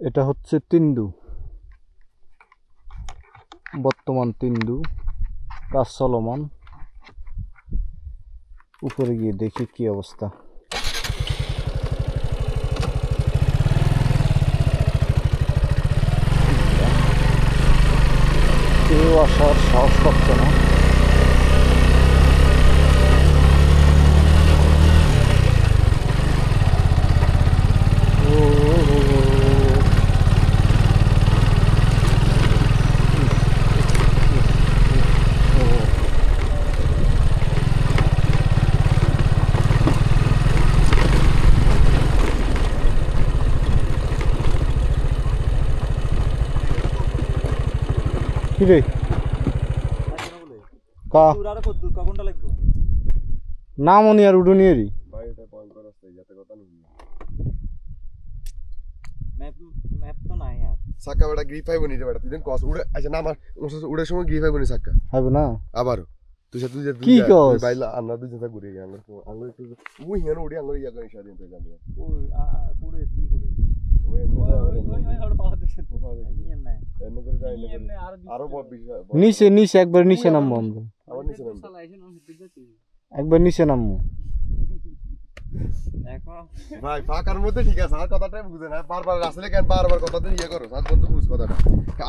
এটা হচ্ছে তিন্দু, বর্তমান তিন্দু, কাজ চলমান। উপরে গিয়ে দেখি কি অবস্থা। কেউ আসার সাহস পাচ্ছে না। কি রে কা নামনি আর উডুনি এরি সাক্কা বেটা গ্রিপ পাইব নি রে বেটা তুই কস উড়ে আচ্ছা না আমার উড়ে সময় গ্রিপ পাইব নি সাক্কা হবে না আবারো তুই তুই যে কি কস বাইলা আমরা দুই জনটা ঘুরে গেল আঙ্গুল একটু মুই হেন উড়ি আঙ্গুল ইয়া করে সাদিন তুই জানি ওই পুরে কি করে ওই আর পাওয়া দেখছেন নিয়েন না এন করে যাই না আরো বহুত নিচে নিচে একবার নিচে নামবো আমরা আবার নিচে নামবো একবার নিচে নামবো ভাই ফাঁকার মধ্যে ঠিক আছে আর কথাটাই বুঝে না বারবার আসলে কেন বারবার কথাটা ইয়ে করো সাত বন্ধু বুঝ কথাটা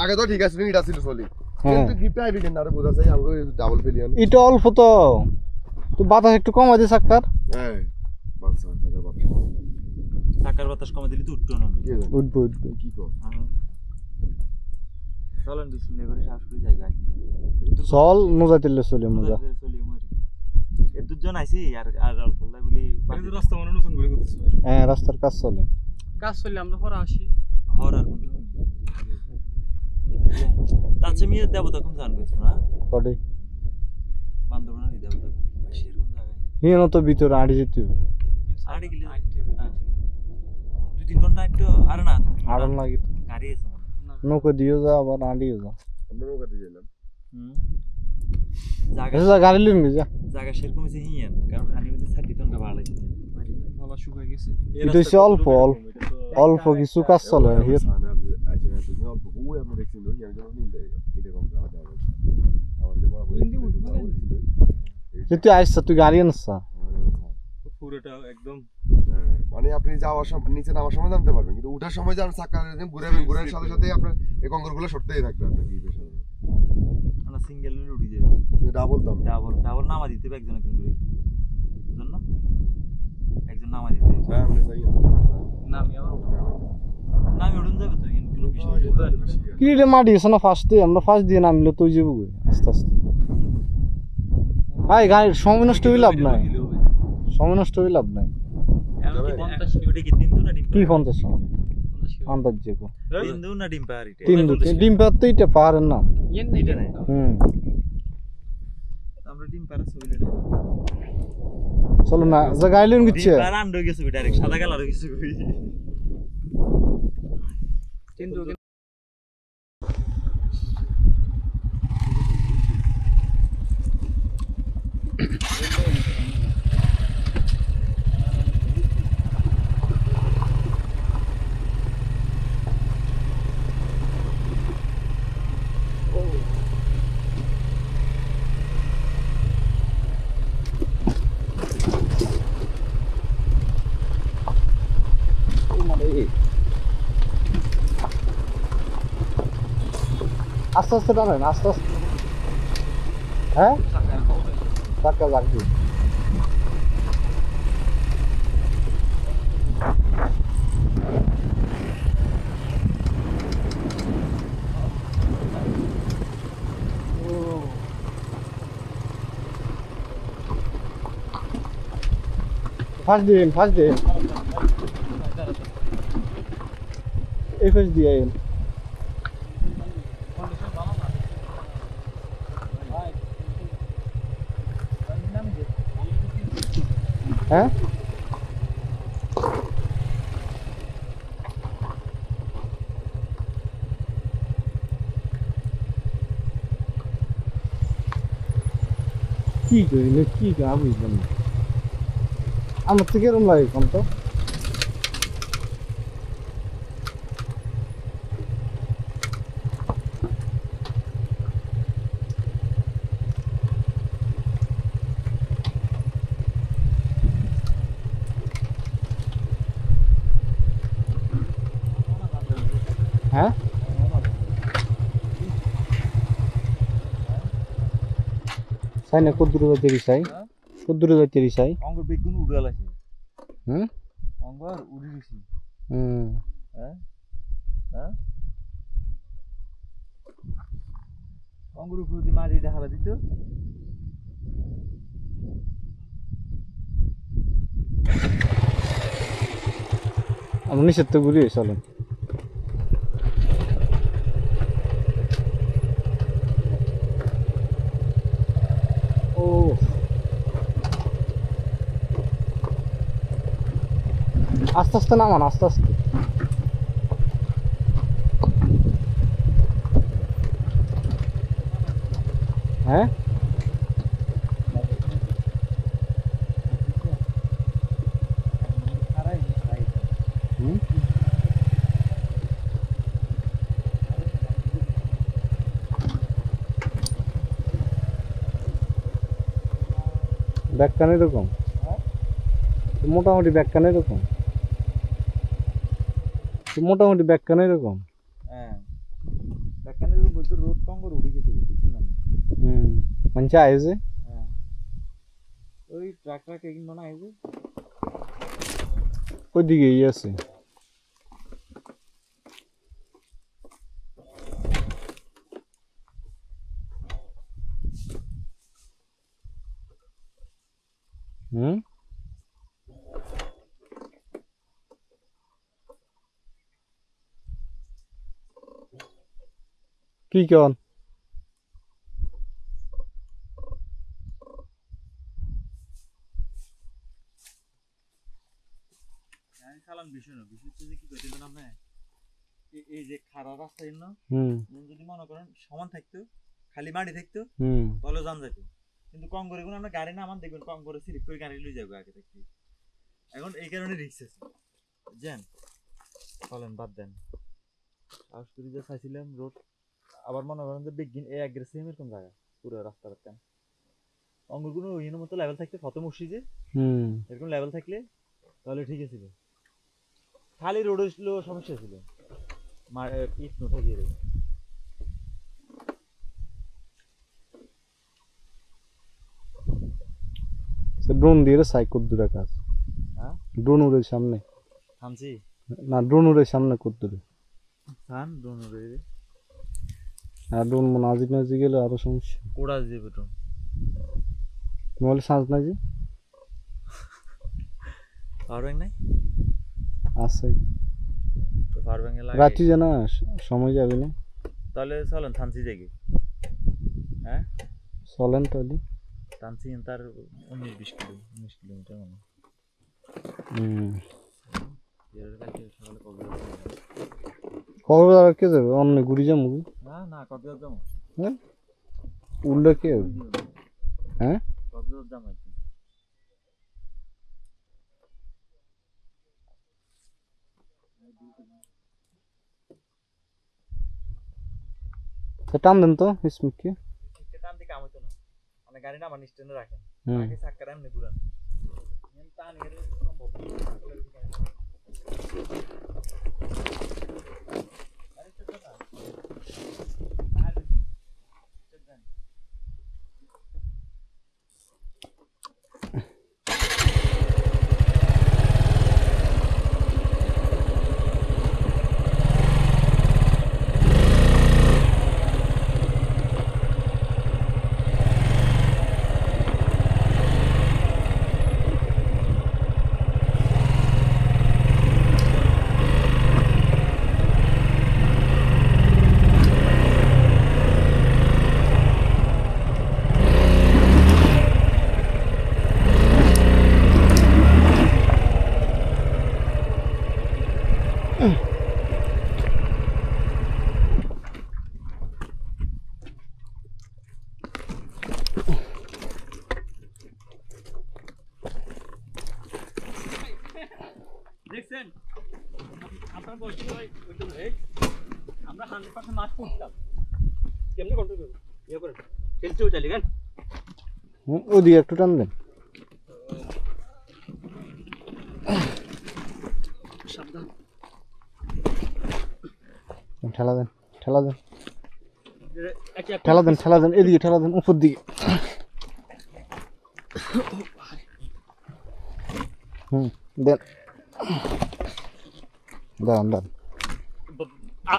আগে তো ঠিক আছে এটা ছিল সলি কিন্তু গিফট আইবি কেন আরে বোঝা যায় আমাকে ডাবল ফেলিয়ান এটা অল্প তো তুই বাতাস একটু কমাই দে সাক্কার হ্যাঁ বাতাস সাক্কার বাতাস কমাই দিলি তো উঠতো না উঠবো কি কর চলেন বিসমিল্লাহ করে শ্বাস করে জায়গা চল মজা দিলে চলে মজা এ দুজন আইছি আর অল্প লাগলি রাস্তা মনে নতুন করে করতেছ হ্যাঁ রাস্তার কাজ চলে আমরা পরে আসি হরার কোন তাছে মিয়া দেবতা কোন জানবে না কডে বান্দরবানের দেবতা বাসির কোন জায়গায় হিনো তো ভিতরে আড়ি যেতে আড়ি গেলে 2-3 ঘন্টা আইতো আর না আড়ন লাগি তো গাড়ি আছে নৌকা দিও যা আবার আড়িও যা আমরা নৌকা দিয়ে গেলাম জায়গা গাড়ি লইন যা জায়গা সেরকম হইছে হিয়ান কারণ হানি মধ্যে 60 টন ভাড়া লাগছে মালা শুকায় গেছে এটা হচ্ছে অল্প অল্প কিছু কাজ চলে হিয়ার আচ্ছা তুমি অল্প ওই আমরা দেখছিন ওই একজন মিল দেয় এটা কম করা যাবে আবার যে বড় তুই আইসা তুই গাড়ি আনছা পুরোটা একদম মানে আপনি যাওয়ার সময় নিচে নামার সময় নামতে পারবেন কিন্তু ওঠার সময় যখন চাকা ঘুরাবেন ঘুরার সাথে সাথে আপনার এই কঙ্করগুলো সরতেই থাকবে আপনার গ্রিপের সাথে না সিঙ্গেল নিয়ে উঠে যাবে ডাবল দাম ডাবল নামা দিতে হবে একজন একজন করে বুঝলেন না একজন নামা দিতে হবে হ্যাঁ আমরা যাই নামি উঠুন যাবে তো ইনগুলো বিষয় কি রে মাটি আছে না ফার্স্ট দিয়ে আমরা ফার্স্ট দিয়ে নামলে তুই যাবো আস্তে আস্তে ভাই গাড়ির সময় নষ্ট হয়ে লাভ নাই সময় নষ্ট হয়ে লাভ নাই কি 50 আন্দাজ যেকো তিন্দু না ডিম্পারি তিন্দু ডিম্পার তো এটা পারেন না এটা না আমরা ডিম্পার সইলে না চলো না জায়গা আইলেন গিচ্ছে ডিম্পার আন্ড হয়ে গেছে ডাইরেক্ট সাদা কালার হয়ে গেছে তিন্দু আস্তে আস্তে টানেন আস্তে আস্তে হ্যাঁ চাকা লাগবে ফার্স্ট দিন এই ফার্স্ট দিয়ে হ্যাঁ কি করিলে কি বুঝলাম না আমার থেকে এরকম লাগে কম তো হ্যাঁ চাই না কদ্দুর যাইতে চাই কদ্দুর যাইতে চাই অঙ্গ বেগুন উড়াল আছে হুম অঙ্গ আর উড়ি দিছি হুম হ্যাঁ হ্যাঁ অঙ্গুর উপর দিয়ে মারি দেখা দিত আমরা নিচের তো ঘুরি চলেন ও আস্তে আস্তে নামান আস্তে আস্তে হ্যাঁ হুম ব্যাগখান এরকম মোটামুটি ব্যাগখান এরকম মোটামুটি ব্যাগখান এরকম হ্যাঁ ব্যাকানের মধ্যে রোড কঙ্গর উড়ে গেছে বুঝছেন না মানে আইছে হ্যাঁ ওই ট্রাক এগিন মনে আইছে ওইদিকে আছে হুম কি কন আমি সালাম বিষয় না বিষয় হচ্ছে যে কি করতে আপনি এই যে খারাপ রাস্তা না যদি মনে করেন সমান থাকতো খালি মাটি থাকতো তাহলে যান যেত কিন্তু কম করে কোনো আমরা গাড়ি না আমার দেখবেন কম করে স্লিপ করে গাড়ি লয়ে যাবো আগে থাকতে এখন এই কারণে রিস্ক আছে বুঝছেন চলেন বাদ দেন আউস করে যা চাইছিলাম রোড আবার মনে করেন যে বিগিন এই অ্যাগ্রেসিভ এরকম জায়গা পুরো রাস্তা রাস্তা অঙ্গুরগুলো ওই মতো লেভেল থাকতে ফটো মসজিদে এরকম লেভেল থাকলে তাহলে ঠিক আছে খালি রোড ছিল সমস্যা ছিল ইট নোটা গিয়ে ড্রোন দিয়ে সাইকোর দূরে কাজ হ্যাঁ ড্রোন উড়ে সামনে থামছি না ড্রোন উড়ে সামনে কত দূরে থান ড্রোন উড়ে আর ড্রোন নাজি নাজি গেলে আরো সমস্যা কোড়া যাবে ড্রোন মোবাইলে চার্জ নাই যে পাওয়ার ব্যাংক নাই আছে তো পাওয়ার ব্যাংকে লাগে রাত্রি জানা সময় যাবে না তাহলে চলেন থানসি যাই হ্যাঁ চলেন তাহলে থানসি তার 19-20 কিলোমিটার মানে কক্সবাজার কে যাবে অন্য ঘুরি যাবো না কক্সবাজার যাবো হ্যাঁ উল্লে কে হবে হ্যাঁ কক্সবাজার যাবো টান দেন তো স্মিথকে টান দিয়ে কাম হতো না মানে গাড়ি না আমার স্ট্যান্ডে রাখেন আগে চাক্কাটা এমনি ঘুরান টান এর সম্ভব দেখছেন আপনার বলছি আমরা 100% মাছ করতাম কেমনে কন্ট্রোল করব ইয়ে করে খেলতে চাইলে কেন ওদিকে একটু টান দেন সাবধান ঠেলা দেন ঠেলা দেন ঠেলা দেন ঠেলা দেন এদিকে ঠেলা দেন উপর দিকে দেন দাঁড়ান দাঁড়ান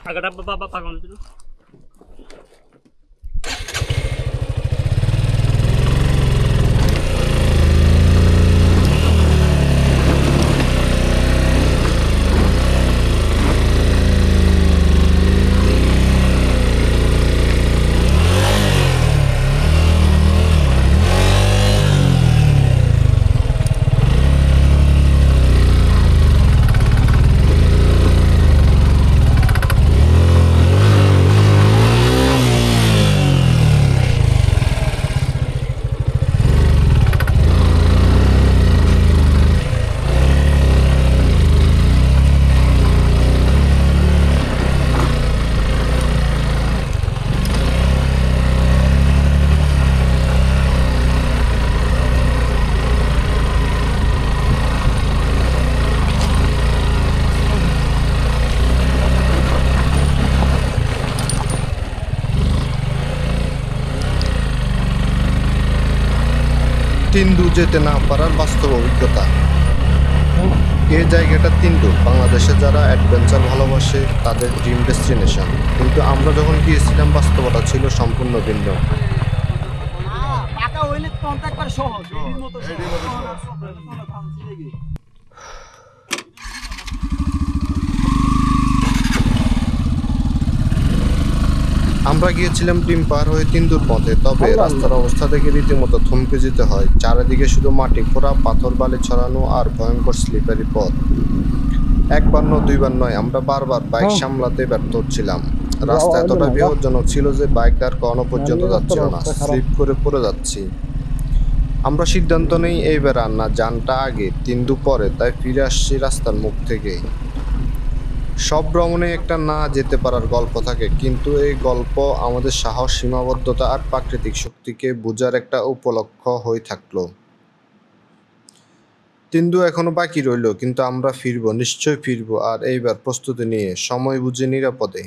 আগাটা বাবা পাগল ছিল তিন্দু যেতে না পারার বাস্তব অভিজ্ঞতা। এই জায়গাটা তিন্দু বাংলাদেশে যারা অ্যাডভেঞ্চার ভালোবাসে তাদের ড্রিম ডেস্টিনেশন, কিন্তু আমরা যখন গিয়েছিলাম বাস্তবতা ছিল সম্পূর্ণ ভিন্ন। আমরা গিয়েছিলাম ডিম পার হয়ে তিন্দুর পথে, তবে রাস্তার অবস্থা দেখে রীতিমতো থমকে যেতে হয়। চারিদিকে শুধু মাটি খোঁড়া, পাথর বালি ছড়ানো আর ভয়ঙ্কর স্লিপারি পথ। একবার নয় দুইবার নয়, আমরা বারবার বাইক সামলাতে ব্যর্থ হচ্ছিলাম। রাস্তা এতটা বিপজ্জনক ছিল যে বাইক আর কখনো পর্যন্ত যাচ্ছিল না, স্লিপ করে পড়ে যাচ্ছি। আমরা সিদ্ধান্ত নেই এইবার আর না, যানটা আগে তিন্দু পরে, তাই ফিরে আসছি রাস্তার মুখ থেকে। সব ভ্রমণে একটা না যেতে পারার গল্প থাকে, কিন্তু এই গল্প আমাদের সাহস, সীমাবদ্ধতা আর প্রাকৃতিক শক্তিকে বোঝার একটা উপলক্ষ হয়ে থাকলো। তিন্দু এখনো বাকি রইল, কিন্তু আমরা ফিরবো, নিশ্চয়ই ফিরবো, আর এইবার প্রস্তুতি নিয়ে, সময় বুঝে, নিরাপদে।